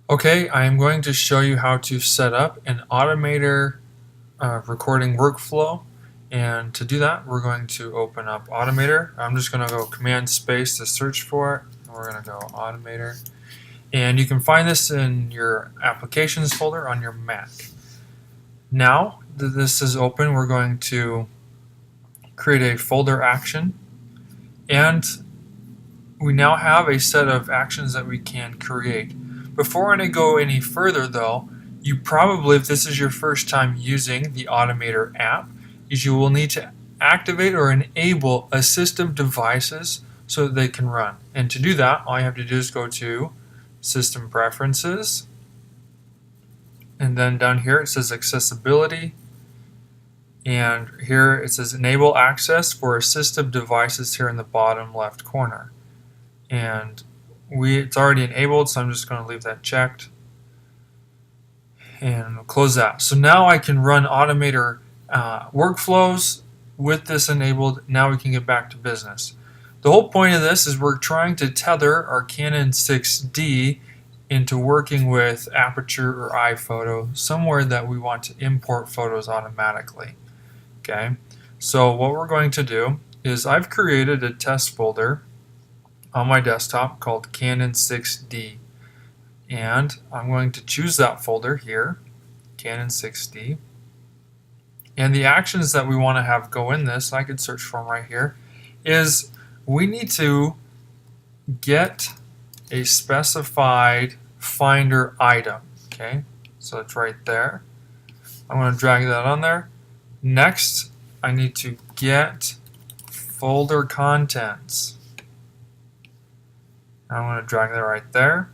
Okay, I am going to show you how to set up an Automator recording workflow. And to do that, we're going to open up Automator. I'm just going to go Command Space to search for it. We're going to go Automator. And you can find this in your Applications folder on your Mac. Now that this is open, we're going to create a folder action. And we now have a set of actions that we can create. Before I go any further though, you probably, if this is your first time using the Automator app, is you will need to activate or enable assistive devices so that they can run. And to do that, all you have to do is go to System Preferences, and then down here it says Accessibility, and here it says Enable Access for Assistive Devices here in the bottom left corner. And it's already enabled, so I'm just going to leave that checked and close that. So now I can run Automator workflows with this enabled. Now we can get back to business. The whole point of this is we're trying to tether our Canon 6D into working with Aperture or iPhoto, somewhere that we want to import photos automatically. Okay, so what we're going to do is I've created a test folder on my desktop called Canon 6D, and I'm going to choose that folder here, Canon 6D, and the actions that we want to have go in this, I could search for them right here, is we need to get a specified Finder item. Okay, so it's right there. I'm going to drag that on there. Next, I need to get folder contents. I'm going to drag that right there.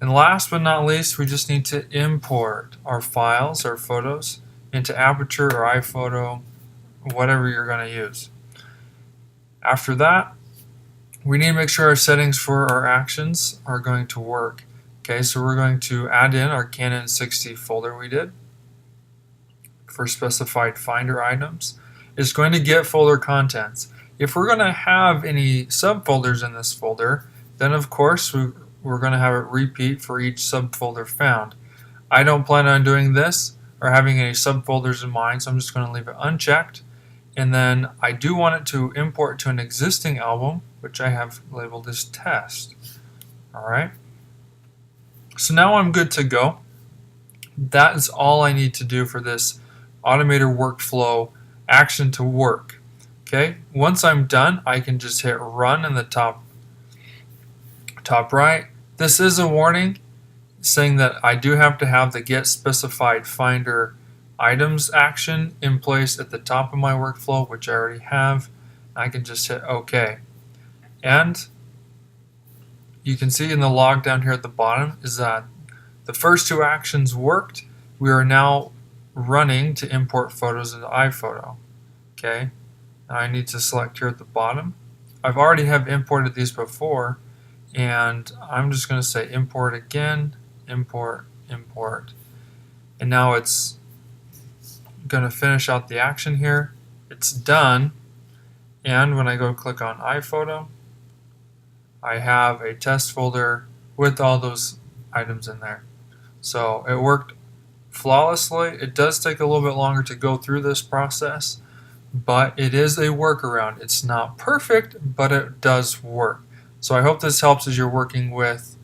And last but not least, we just need to import our files, our photos, into Aperture or iPhoto, whatever you're going to use. After that, we need to make sure our settings for our actions are going to work. Okay, so we're going to add in our Canon 6D folder we did for specified Finder items. It's going to get folder contents. If we're going to have any subfolders in this folder, then of course we're going to have it repeat for each subfolder found. I don't plan on doing this or having any subfolders in mind, so I'm just going to leave it unchecked. And then I do want it to import to an existing album, which I have labeled as test. Alright, so now I'm good to go. That is all I need to do for this Automator workflow action to work. Okay, once I'm done, I can just hit run in the top right. This is a warning saying that I do have to have the get specified Finder items action in place at the top of my workflow, which I already have. I can just hit OK. And you can see in the log down here at the bottom is that the first two actions worked. We are now running to import photos into iPhoto. Okay, now I need to select here at the bottom. I've already have imported these before, and I'm just going to say import again, import, import. And now it's going to finish out the action here. It's done, and when I go click on iPhoto, I have a test folder with all those items in there. So it worked flawlessly. It does take a little bit longer to go through this process, but it is a workaround. It's not perfect, but it does work. So I hope this helps as you're working with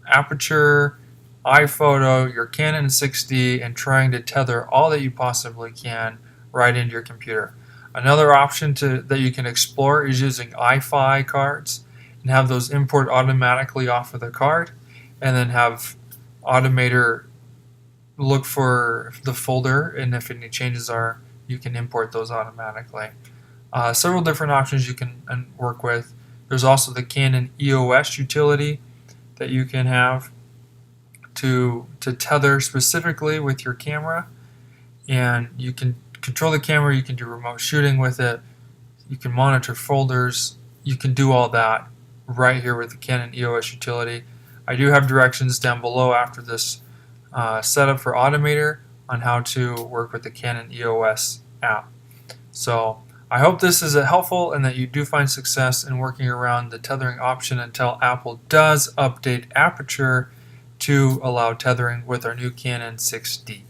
Aperture, iPhoto, your Canon 6D, and trying to tether all that you possibly can right into your computer. Another option that you can explore is using iFi cards and have those import automatically off of the card, and then have Automator look for the folder, and if any changes are, you can import those automatically. Several different options you can work with. There's also the Canon EOS utility that you can have to tether specifically with your camera, and you can control the camera, you can do remote shooting with it, you can monitor folders, you can do all that right here with the Canon EOS utility. I do have directions down below after this setup for Automator on how to work with the Canon EOS app. So I hope this is helpful and that you do find success in working around the tethering option until Apple does update Aperture to allow tethering with our new Canon 6D.